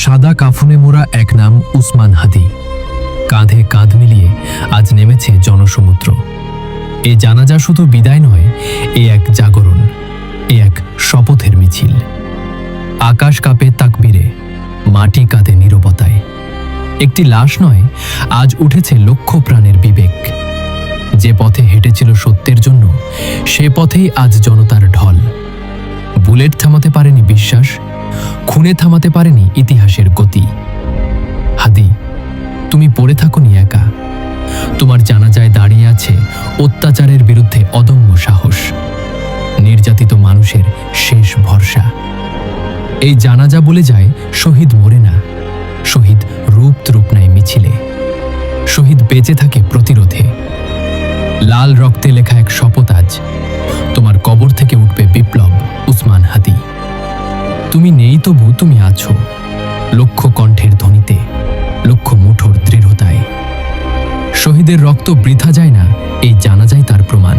সাদা কাফনে মোড়া এক নাম উসমান হাদি। কাঁধে কাঁধ মিলিয়ে আজ নেমেছে জনসমুদ্র। এ জানাজা শুধু বিদায় নয়, এ এক জাগরণ, এ এক শপথের মিছিল। আকাশ কাঁপে তাকবীরে, মাটি কাঁদে নীরবতায়। একটি লাশ নয়, আজ উঠেছে লক্ষ প্রাণের বিবেক। যে পথে হেঁটেছিল সত্যের জন্য, সে পথেই আজ জনতার ঢল। বুলেট থামাতে পারেনি বিশ্বাস, খুনে থামাতে পারেনি ইতিহাসের গতি। হাদি, তুমি পড়ে থাকোনি একা। তোমার জানাজায় দাঁড়িয়ে আছে অত্যাচারের বিরুদ্ধে অদম্য সাহস, নির্যাতিত মানুষের শেষ ভরসা। এই জানাজা বলে যায়, শহীদ মরে না, শহীদ রূপ নেয় মিছিলে, শহীদ বেঁচে থাকে প্রতিরোধে। লাল রক্তে লেখা এক শপথ আজ, তোমার কবর থেকে উঠবে বিপ্লব উসমান হাদি। তুমি নেই তবু তুমি আছো, লক্ষ কণ্ঠের ধ্বনিতে, লক্ষ মুঠোর দৃঢ়তায়। শহীদের রক্ত বৃথা যায় না, এই জানাজাই তার প্রমাণ।